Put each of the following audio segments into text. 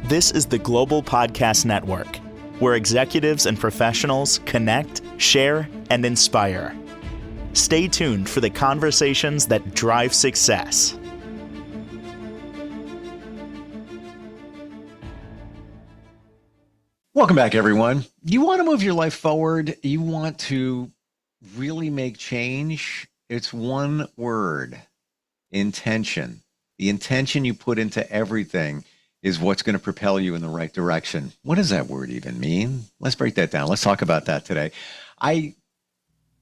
This is the Global Podcast Network, where executives and professionals connect, share, and inspire. Stay tuned for the conversations that drive success. Welcome back, everyone. You want to move your life forward? You want to really make change? It's one word: intention. The intention you put into everything is what's going to propel you in the right direction. What does that word even mean? Let's break that down. Let's talk about that today. I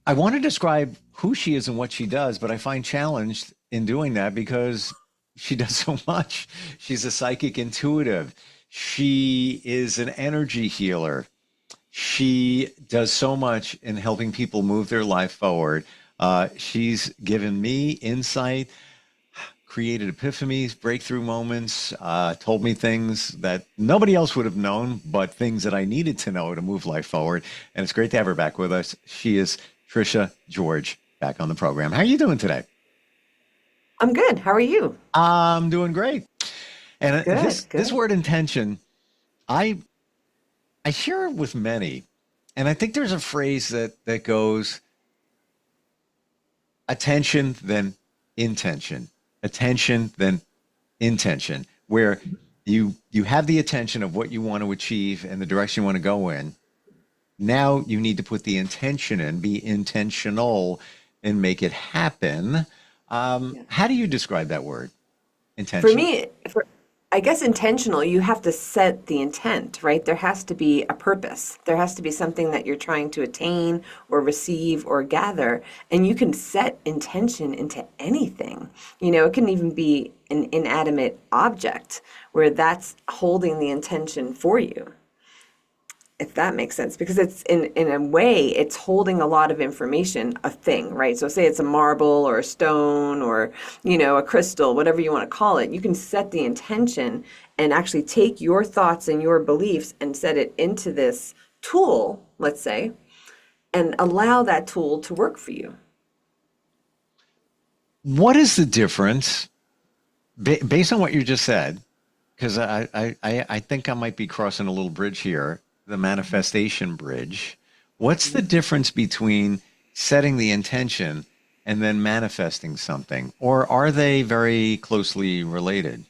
want to describe who she is and what she does, but I find challenged in doing that because she does so much. She's a psychic intuitive. She is an energy healer. She does so much in helping people move their life forward. She's given me insight, created epiphanies, breakthrough moments, told me things that nobody else would have known, but things that I needed to know to move life forward. And it's great to have her back with us. She is Tricia George, back on the program. How are you doing today? I'm good. How are you? I'm doing great. And Good, this word intention, I hear it with many. And I think there's a phrase that goes attention, then intention. Attention, then intention, where you have the attention of what you want to achieve and the direction you want to go in. Now you need to put the intention in, be intentional, and make it happen. How do you describe that word, intention? For me, I guess intentional, you have to set the intent, right? There has to be a purpose. There has to be something that you're trying to attain or receive or gather. And you can set intention into anything. You know, it can even be an inanimate object where that's holding the intention for you, if that makes sense, because it's in a way, it's holding a lot of information, a thing, right? So say it's a marble or a stone or, you know, a crystal, whatever you want to call it. You can set the intention and actually take your thoughts and your beliefs and set it into this tool, let's say, and allow that tool to work for you. What is the difference, based on what you just said, because I think I might be crossing a little bridge here, the manifestation bridge. What's the difference between setting the intention and then manifesting something? Or are they very closely related?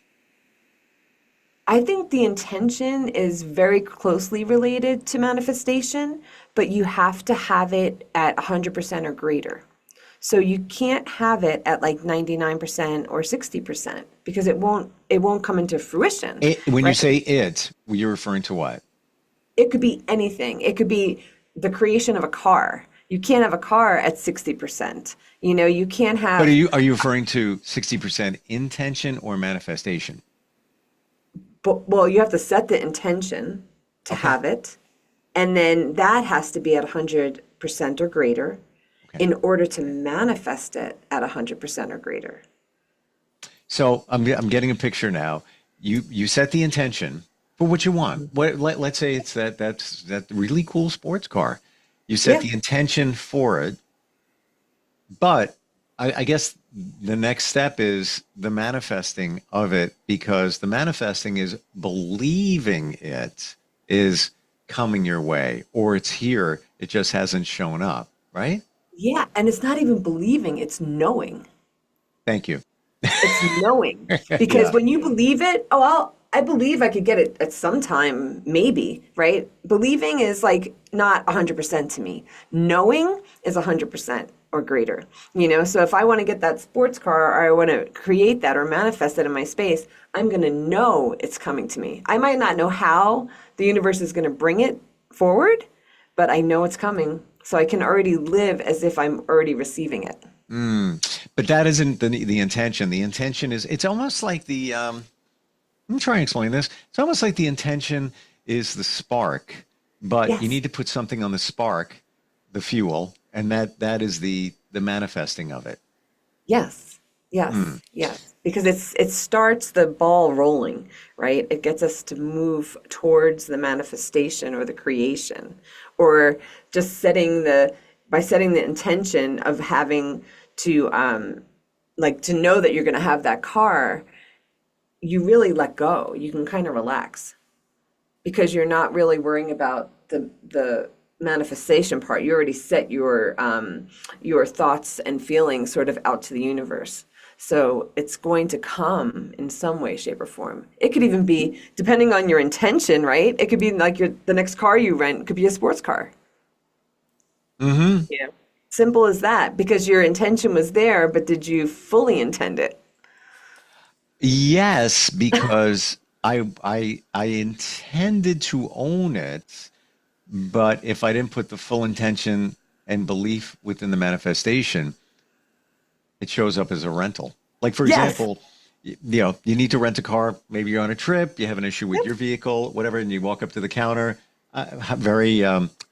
I think the intention is very closely related to manifestation, but you have to have it at 100% or greater. So you can't have it at like 99% or 60% because it won't come into fruition. When right? you say it, you're referring to what? It could be anything. It could be the creation of a car. You can't have a car at 60%. You know, you can't have. But are you referring to 60% intention or manifestation? But, well, you have to set the intention to have it. And then that has to be at 100% or greater in order to manifest it at 100% or greater. So I'm getting a picture now. You set the intention for what you want. Let's say it's that really cool sports car. You set the intention for it, but I guess the next step is the manifesting of it, because the manifesting is believing it is coming your way, or it's here, it just hasn't shown up, right? Yeah, and it's not even believing, it's knowing. Thank you. It's knowing. Because when you believe it, I believe I could get it at some time, maybe, right? Believing is like not 100% to me. Knowing is 100% or greater, you know? So if I want to get that sports car or I want to create that or manifest it in my space, I'm going to know it's coming to me. I might not know how the universe is going to bring it forward, but I know it's coming. So I can already live as if I'm already receiving it. But that isn't the intention. The intention is, it's almost like let me try and explain this. It's almost like the intention is the spark, but you need to put something on the spark, the fuel, and that is the manifesting of it. Yes. Because it starts the ball rolling, right? It gets us to move towards the manifestation or the creation, or just by setting the intention of having to know that you're going to have that car. You really let go. You can kind of relax. because you're not really worrying about the manifestation part. You already set your thoughts and feelings sort of out to the universe. So it's going to come in some way, shape, or form. It could even be, depending on your intention, right? It could be like the next car you rent could be a sports car. Mm-hmm. Yeah. Simple as that, because your intention was there, but did you fully intend it? Yes, because I intended to own it, but if I didn't put the full intention and belief within the manifestation, it shows up as a rental. Like for Yes. example, you need to rent a car. Maybe you're on a trip, you have an issue with your vehicle, whatever, and you walk up to the counter. Very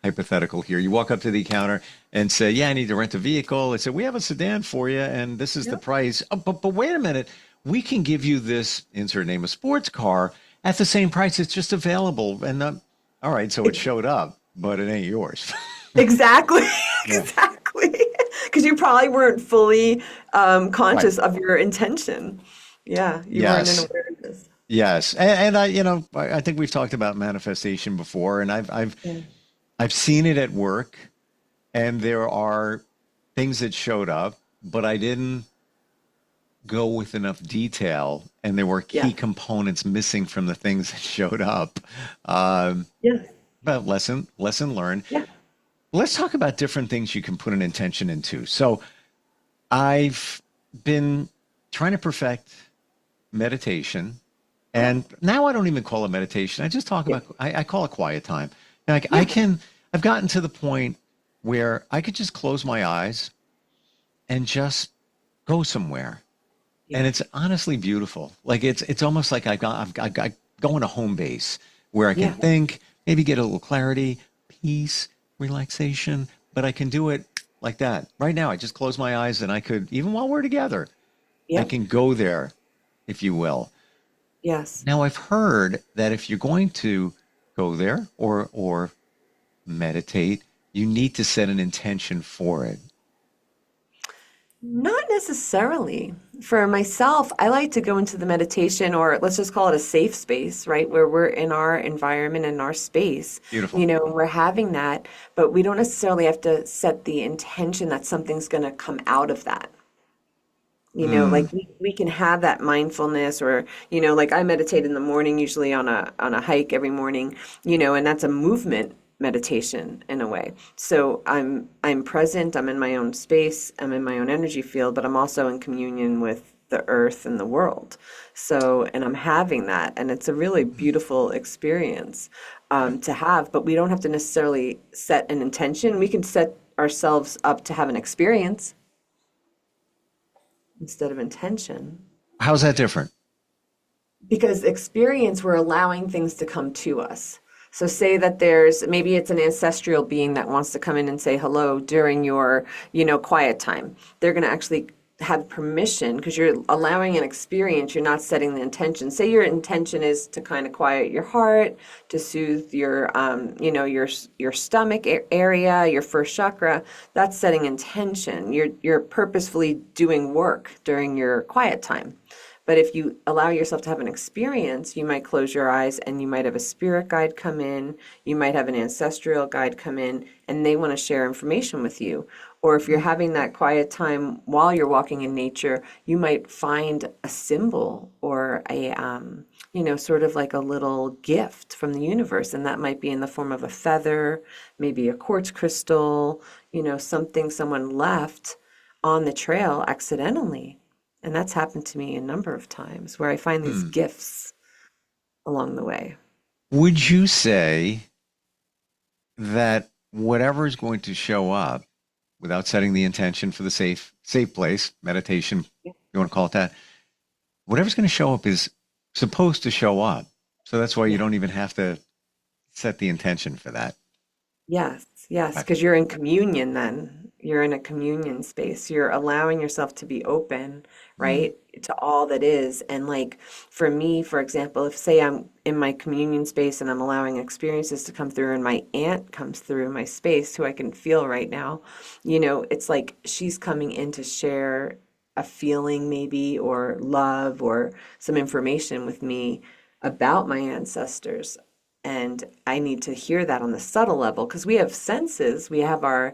hypothetical here. You walk up to the counter and say, "Yeah, I need to rent a vehicle." They say, "We have a sedan for you, and this is the Yep. price." Oh, but wait a minute, we can give you this insert name a sports car at the same price. It's just available, and all right, so it showed up, but it ain't yours. Exactly. Yeah. Exactly. Because you probably weren't fully Right. conscious of your intention. Yeah, you weren't in Yes. awareness. Yes. And I think we've talked about manifestation before, and Yeah. I've seen it at work, and there are things that showed up, but I didn't go with enough detail, and there were Yeah. key components missing from the things that showed up. Um, Yeah. but lesson learned. Yeah. Let's talk about different things you can put an intention into. So I've been trying to perfect meditation, and now I don't even call it meditation. I just talk Yeah. about I call it quiet time. Like Yeah. I've gotten to the point where I could just close my eyes and just go somewhere. And Yeah. it's honestly beautiful. Like it's almost like I've got going to home base where I can Yeah. think, maybe get a little clarity, peace, relaxation, but I can do it like that. Right now, I just close my eyes and I could, even while we're together, I Yeah. can go there, if you will. Yes. Now, I've heard that if you're going to go there or meditate, you need to set an intention for it. Not necessarily. For myself, I like to go into the meditation, or let's just call it a safe space, right? Where we're in our environment and our space, Beautiful. we're having that, but we don't necessarily have to set the intention that something's going to come out of that. Mm, Like we can have that mindfulness, or, like I meditate in the morning, usually on a hike every morning, and that's a movement meditation in a way. So I'm present, I'm in my own space, I'm in my own energy field, but I'm also in communion with the earth and the world. So, and I'm having that, and it's a really beautiful experience to have, but we don't have to necessarily set an intention. We can set ourselves up to have an experience instead of intention. how's that different? Because experience, we're allowing things to come to us. So say that there's maybe it's an ancestral being that wants to come in and say hello during your, quiet time. They're going to actually have permission because you're allowing an experience. You're not setting the intention. Say your intention is to kind of quiet your heart, to soothe your, your stomach area, your first chakra. That's setting intention. You're purposefully doing work during your quiet time. But if you allow yourself to have an experience, you might close your eyes and you might have a spirit guide come in, you might have an ancestral guide come in, and they want to share information with you. Or if you're having that quiet time while you're walking in nature, you might find a symbol or sort of like a little gift from the universe. And that might be in the form of a feather, maybe a quartz crystal, something someone left on the trail accidentally. And that's happened to me a number of times where I find these Hmm. gifts along the way. Would you say that whatever is going to show up without setting the intention for the safe place, meditation, you want to call it that, whatever's going to show up is supposed to show up. So that's why you Yeah. don't even have to set the intention for that. Yes, yes, Right. because you're in communion then. You're in a communion space. You're allowing yourself to be open, Mm, right, to all that is. And like for me, for example, if say I'm in my communion space and I'm allowing experiences to come through and my aunt comes through my space, who I can feel right now, it's like she's coming in to share a feeling maybe or love or some information with me about my ancestors. And I need to hear that on the subtle level because we have senses. We have our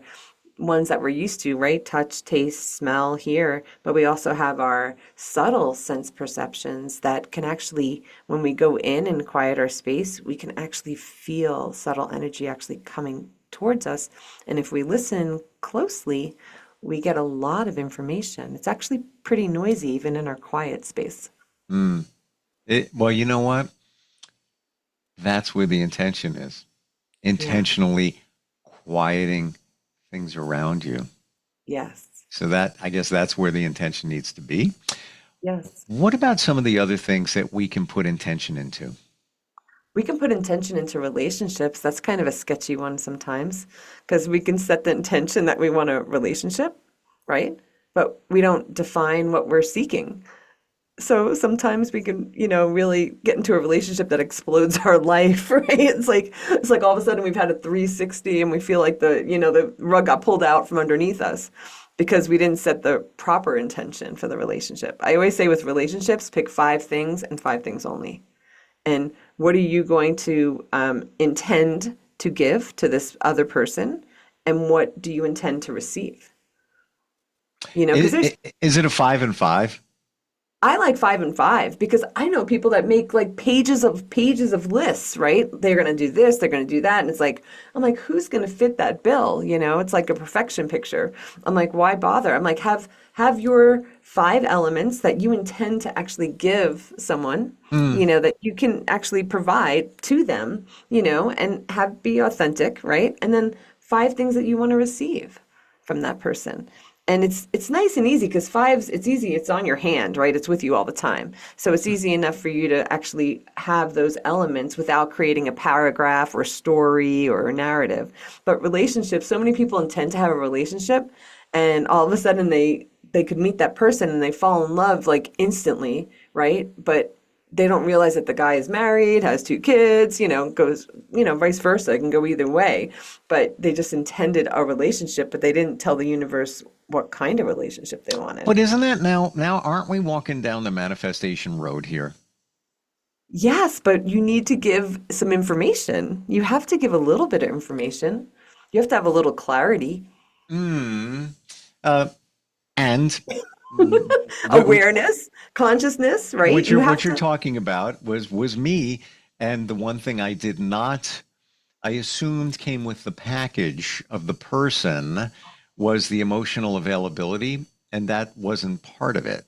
ones that we're used to, right? Touch, taste, smell, hear. But we also have our subtle sense perceptions that can actually, when we go in and quiet our space, we can actually feel subtle energy actually coming towards us. And if we listen closely, we get a lot of information. It's actually pretty noisy, even in our quiet space. Mm. Well, you know what? That's where the intention is. Yeah. Intentionally quieting things around you. Yes. So that, I guess that's where the intention needs to be. Yes. What about some of the other things that we can put intention into? We can put intention into relationships. That's kind of a sketchy one sometimes because we can set the intention that we want a relationship, right? But we don't define what we're seeking. So sometimes we can, really get into a relationship that explodes our life, right? It's like all of a sudden we've had a 360 and we feel like the rug got pulled out from underneath us because we didn't set the proper intention for the relationship. I always say with relationships, pick 5 things and 5 things only. And what are you going to intend to give to this other person? And what do you intend to receive? Because Is it a 5 and 5? I like 5 and 5 because I know people that make like pages of lists, right? They're going to do this, they're going to do that. And I'm like, who's going to fit that bill? It's like a perfection picture. I'm like, why bother? I'm like, have your 5 elements that you intend to actually give someone, that you can actually provide to them, and be authentic, right? And then 5 things that you want to receive from that person. And it's nice and easy because 5s, it's easy. It's on your hand, right? It's with you all the time. So it's easy enough for you to actually have those elements without creating a paragraph or story or a narrative. But relationships, so many people intend to have a relationship and all of a sudden they could meet that person and they fall in love like instantly, right? But they don't realize that the guy is married, has 2 kids, goes, vice versa. It can go either way. But they just intended a relationship, but they didn't tell the universe what kind of relationship they wanted. But isn't that now aren't we walking down the manifestation road here? Yes, but you need to give some information. You have to give a little bit of information. You have to have a little clarity. Mm. And Awareness, consciousness, right? What you're talking about was me, and the one thing I did not, I assumed came with the package of the person was the emotional availability, and that wasn't part of it.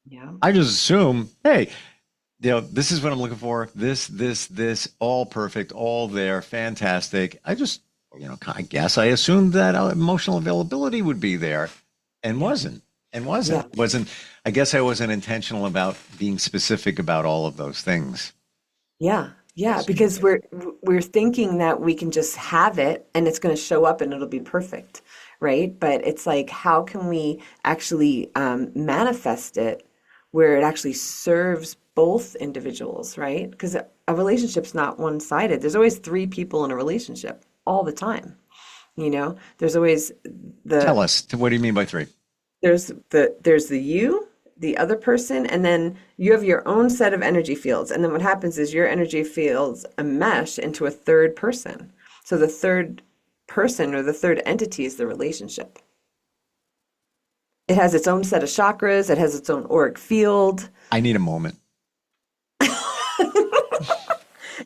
Yeah. I just assume, hey, this is what I'm looking for. This, all perfect, all there, fantastic. I just, I guess I assumed that emotional availability would be there, and wasn't. I guess I wasn't intentional about being specific about all of those things. Yeah. Yeah, because we're thinking that we can just have it and it's going to show up and it'll be perfect, right? But it's like, how can we actually manifest it where it actually serves both individuals, right? Because a relationship's not one-sided. There's always 3 people in a relationship all the time. There's always Tell us, what do you mean by 3? There's the you, the other person, and then you have your own set of energy fields. And then what happens is your energy fields mesh into a third person. So the third person or the third entity is the relationship. It has its own set of chakras. It has its own auric field. I need a moment.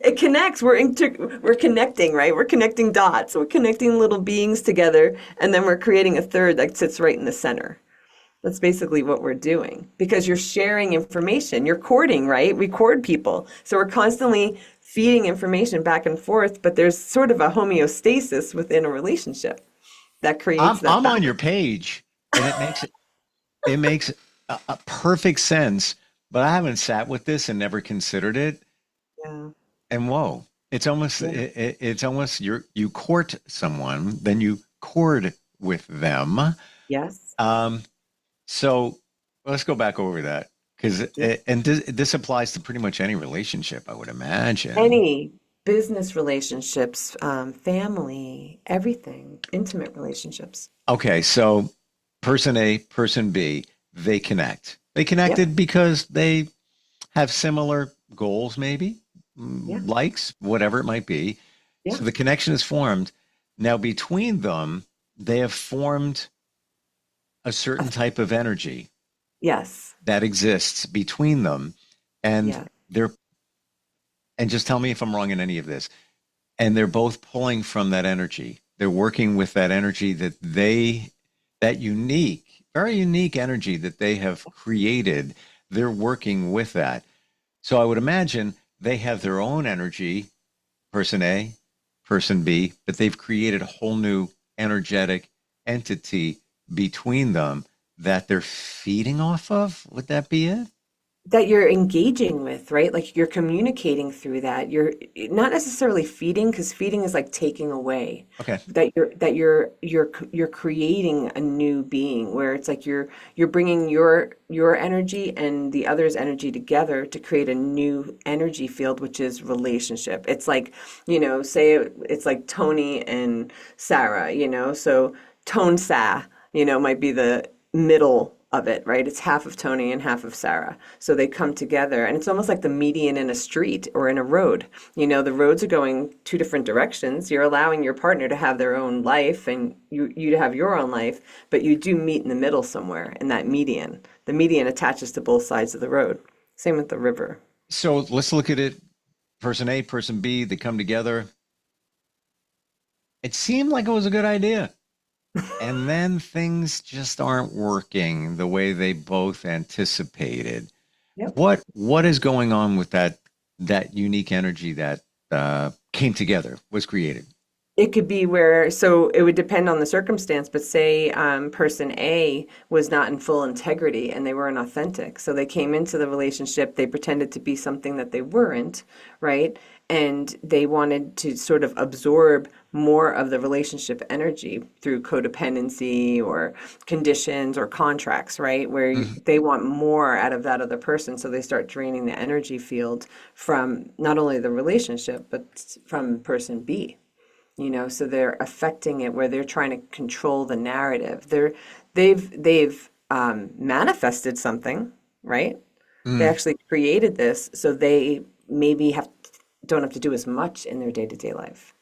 It connects. We're connecting, right? We're connecting dots. We're connecting little beings together, and then we're creating a third that sits right in the center. That's basically what we're doing because you're sharing information. You're courting, right? We court people. So we're constantly feeding information back and forth, but there's sort of a homeostasis within a relationship that creates that. I'm on your page, and it makes a perfect sense, but I haven't sat with this and never considered it. Yeah. And whoa, it's almost you court someone, then you court with them. Yes. So let's go back over that because this applies to pretty much any relationship, I would imagine. Any business relationships, family, everything, intimate relationships. Okay, so person A, person B, they connect. They connected because they have similar goals, maybe Yeah. likes, whatever it might be. Yeah. So the connection is formed. Now, between them, they have formed a certain type of energy Yes. that exists between them. And Yeah. they're, and just tell me if I'm wrong in any of this. And they're both pulling from that energy. They're working with that energy that unique, very unique energy that they have created. They're working with that. So I would imagine they have their own energy, person A, person B, but they've created a whole new energetic entity between them that they're feeding off of. Would that be it? That you're engaging with, right? Like you're communicating through that. You're not necessarily feeding, because feeding is like taking away. Okay. That you're creating a new being where it's like you're bringing your energy and the other's energy together to create a new energy field, which is relationship. It's like, say it's like Tony and Sarah, so Tone Sa, might be the middle of it, right? It's half of Tony and half of Sarah. So they come together, and it's almost like the median in a street or in a road. The roads are going two different directions. You're allowing your partner to have their own life and you to have your own life, but you do meet in the middle somewhere in that median. The median attaches to both sides of the road. Same with the river. So let's look at it. Person A, person B, they come together. It seemed like it was a good idea. And then things just aren't working the way they both anticipated. Yep. What is going on with that unique energy that came together, was created? It could be where, so it would depend on the circumstance, but say person A was not in full integrity and they weren't authentic. So they came into the relationship, they pretended to be something that they weren't, right? And they wanted to sort of absorb more of the relationship energy through codependency or conditions or contracts, right? Where they want more out of that other person. So they start draining the energy field from not only the relationship, but from person B. So they're affecting it where they're trying to control the narrative. They've manifested something, right? They actually created this, so they maybe don't have to do as much in their day-to-day life.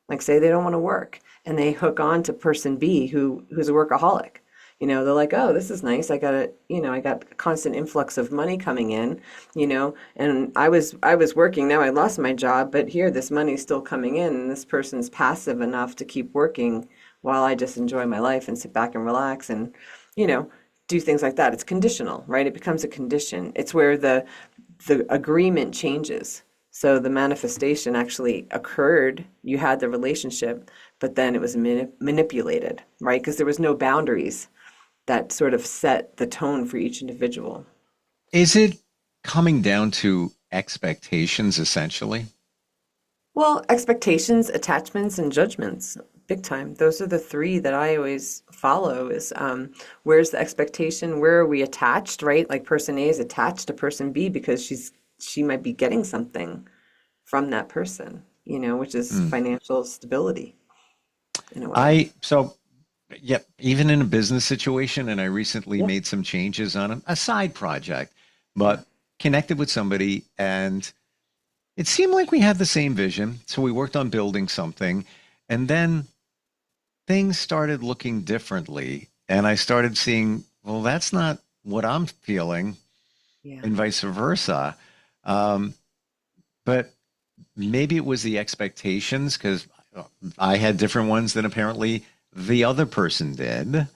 Like say they don't want to work and they hook on to person B who's a workaholic. They're like, oh, this is nice. I got I got a constant influx of money coming in, and I was working. Now I lost my job, but here this money's still coming in, and this person's passive enough to keep working while I just enjoy my life and sit back and relax and, do things like that. It's conditional, right? It becomes a condition. It's where the agreement changes. So the manifestation actually occurred. You had the relationship, but then it was manipulated, right? Because there was no boundaries that sort of set the tone for each individual. Is it coming down to expectations essentially? Well, expectations, attachments, and judgments, big time. Those are the three that I always follow is where's the expectation? Where are we attached, right? Like person A is attached to person B because she might be getting something from that person, which is financial stability in a way. Yeah, even in a business situation, and I recently made some changes on a side project, but connected with somebody, and it seemed like we had the same vision. So we worked on building something, and then things started looking differently. And I started seeing, well, that's not what I'm feeling, Yeah. and vice versa. But maybe it was the expectations because I had different ones than apparently the other person did.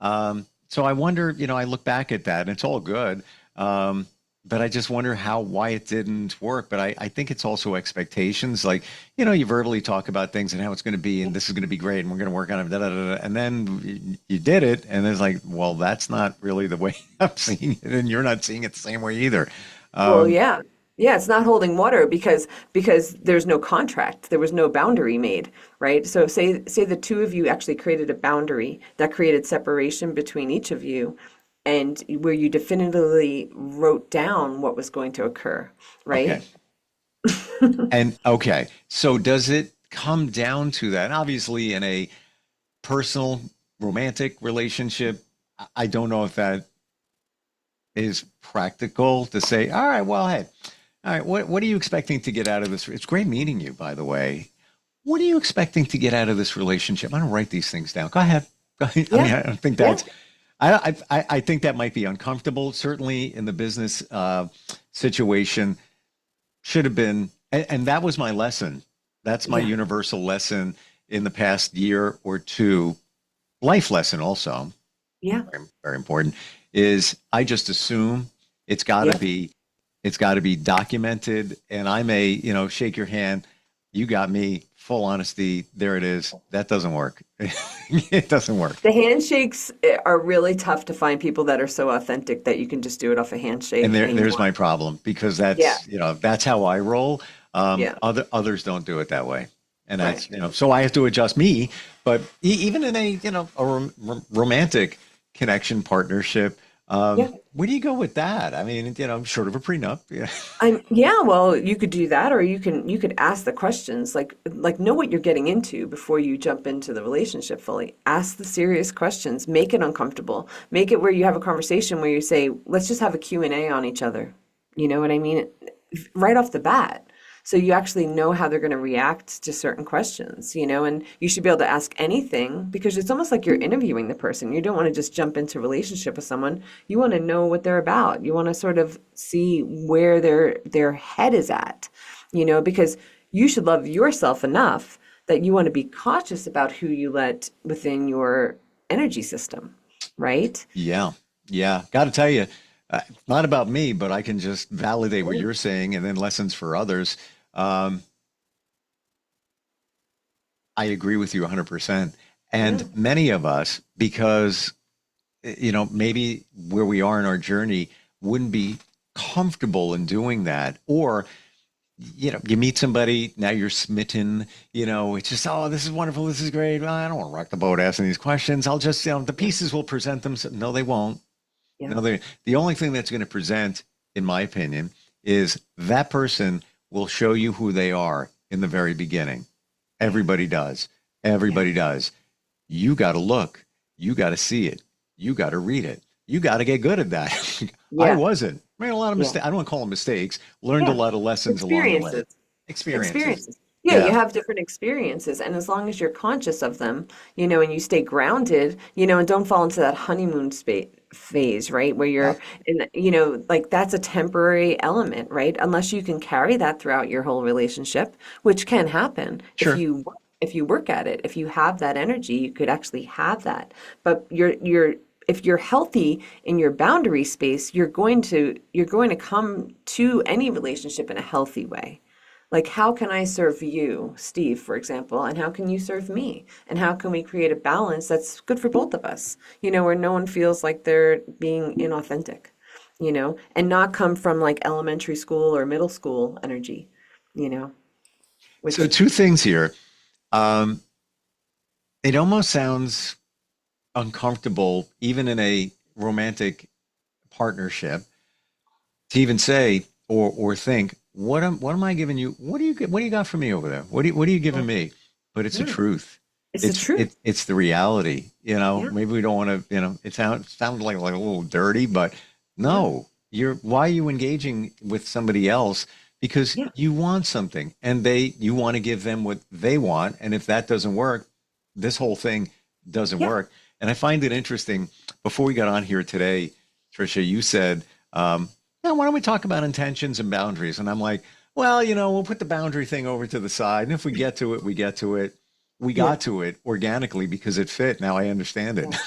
So I wonder, I look back at that and it's all good. But I just wonder why it didn't work. But I think it's also expectations. Like, you verbally talk about things and how it's going to be, and this is going to be great, and we're going to work on it, da, da, da, da. And then you did it, and it's like, well, that's not really the way I'm seeing it, and you're not seeing it the same way either. Well, yeah. Yeah, it's not holding water because there's no contract. There was no boundary made, right? So say the two of you actually created a boundary that created separation between each of you and where you definitively wrote down what was going to occur, right? Okay. So does it come down to that? Obviously, in a personal romantic relationship, I don't know if that is practical to say, all right, well, hey, All right. What are you expecting to get out of this? It's great meeting you, by the way. What are you expecting to get out of this relationship? I don't write these things down. Go ahead. Go ahead. I mean, Yeah. I don't think Yeah. that's. I think that might be uncomfortable. Certainly in the business situation, should have been, and that was my lesson. That's my Yeah. universal lesson in the past year or two. Life lesson also, Yeah. very, very important, is I just assume it's got to Yep. be it's got to be documented, and I may, shake your hand. You got me. Full honesty. There it is. That doesn't work. It doesn't work. The handshakes are really tough to find people that are so authentic that you can just do it off a And handshake there's anymore. my problem because Yeah. that's how I roll. Yeah. Others don't do it that way. And Right. that's, so I have to adjust me, but even in a romantic connection partnership, Yeah. where do you go with that? I mean, short of a prenup. Yeah. Yeah, well, you could do that, or you could ask the questions, like know what you're getting into before you jump into the relationship fully. Ask the serious questions, make it uncomfortable. Make it where you have a conversation where you say, let's just have a Q&A on each other. You know what I mean? Right off the bat. So you actually know how they're going to react to certain questions, and you should be able to ask anything because it's almost like you're interviewing the person. You don't want to just jump into a relationship with someone. You want to know what they're about. You want to sort of see where their head is at, because you should love yourself enough that you want to be cautious about who you let within your energy system, right? Yeah. Yeah. Got to tell you, not about me, but I can just validate what you're saying and then lessons for others. Um, I agree with you 100%. Yeah. And many of us, because, maybe where we are in our journey wouldn't be comfortable in doing that. Or, you meet somebody, now you're smitten, it's just, oh, this is wonderful. This is great. Well, I don't want to rock the boat asking these questions. I'll just, the Yeah. pieces will present them. No, they won't. Yeah. No, the only thing that's going to present, in my opinion, is that person will show you who they are in the very beginning. Everybody does. Yeah. Everybody does. You got to look. You got to see it. You got to read it. You got to get good at that. I Yeah. wasn't. Made a lot of Yeah. mistakes. I don't want to call them mistakes. Learned a Yeah. lot of lessons along the way. Experiences. Experiences. Experiences. Yeah, you Yeah. have different experiences, and as long as you're conscious of them, and you stay grounded, and don't fall into that honeymoon phase, right? Where Yeah. you're in, like that's a temporary element, right? Unless you can carry that throughout your whole relationship, which can happen Sure. if you work at it. If you have that energy, you could actually have that. But if you're healthy in your boundary space, you're going to come to any relationship in a healthy way. Like, how can I serve you, Steve, for example, and how can you serve me? And how can we create a balance that's good for both of us, where no one feels like they're being inauthentic, and not come from like elementary school or middle school energy, you know, So which, two things here. Um, it almost sounds uncomfortable, even in a romantic partnership, to even say or think, what am I giving you? What do you got for me over there? What are you giving me? But it's the yeah, truth. it's the It's truth. it's the reality. Yeah, Maybe we don't want to, it sounds like a little dirty, but yeah, no, why are you engaging with somebody else? Because yeah, you want something and you want to give them what they want. And if that doesn't work, this whole thing doesn't yeah, work. And I find it interesting. Before we got on here today, Tricia, you said, now why don't we talk about intentions and boundaries? And I'm like, well, we'll put the boundary thing over to the side. And if we get to it, we get to it. We yeah. got to it organically because it fit. Now I understand it. Yeah.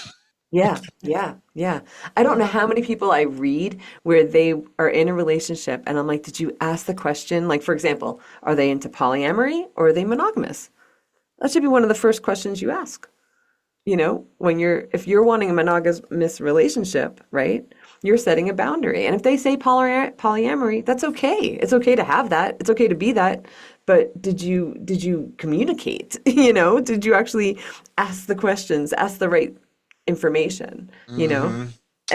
Yeah, yeah, yeah. I don't know how many people I read where they are in a relationship and I'm like, did you ask the question? Like, for example, are they into polyamory or are they monogamous? That should be one of the first questions you ask. If you're wanting a monogamous relationship, right? You're setting a boundary. And if they say polyamory, that's okay. It's okay to have that. It's okay to be that. But did you communicate? Did you actually ask the questions, ask the right information, you know? Hmm.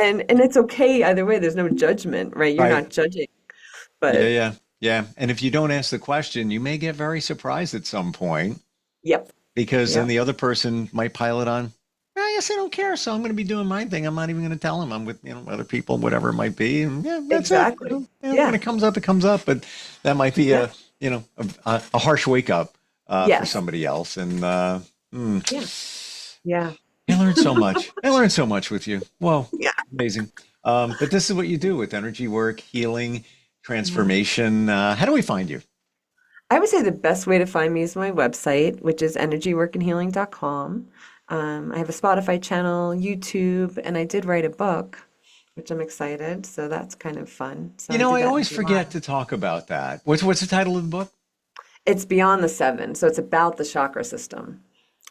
And it's okay either way. There's no judgment, right? You're Right. not judging. Yeah, But yeah, yeah. And if you don't ask the question, you may get very surprised at some point yep, because then yep, the other person might pile it on. "Ah, guess I don't care. So I'm going to be doing my thing. I'm not even going to tell them I'm with, other people, whatever it might be. And yeah, that's Exactly. it. When it comes up, it comes up. But that might be a harsh wake up for somebody else. And Yeah. I learned so much. I learned so much with you. Whoa. Yeah. Amazing. But this is what you do with energy work, healing, transformation. How do we find you? I would say the best way to find me is my website, which is energyworkandhealing.com. I have a Spotify channel, YouTube, and I did write a book, which I'm excited. So that's kind of fun. So I always forget to talk about that. What's the title of the book? It's Beyond the Seven. So it's about the chakra system.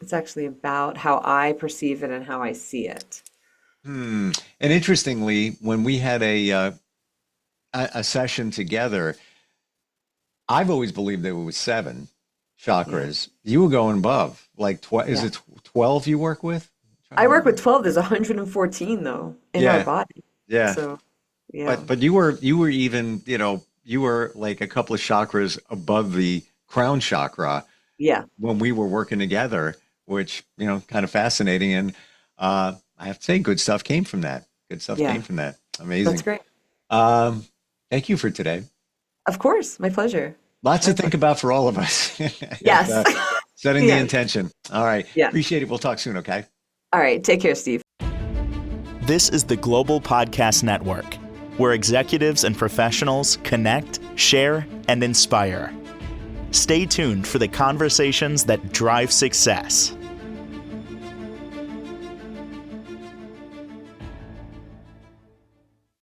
It's actually about how I perceive it and how I see it. And interestingly, when we had a session together, I've always believed there was 7 chakras. Yeah. You were going above, like is it 12 you work with? I work with 12. There's 114 though in our body. Yeah. So yeah. But you were even, you were like a couple of chakras above the crown chakra. Yeah. When we were working together, which, kind of fascinating. And I have to say, good stuff came from that. Good stuff came from that. Amazing. That's great. Thank you for today. Of course. My pleasure. Lots to think about for all of us. Yes. Setting the intention. All right. Yeah. Appreciate it. We'll talk soon, okay? All right. Take care, Steve. This is the Global Podcast Network, where executives and professionals connect, share, and inspire. Stay tuned for the conversations that drive success.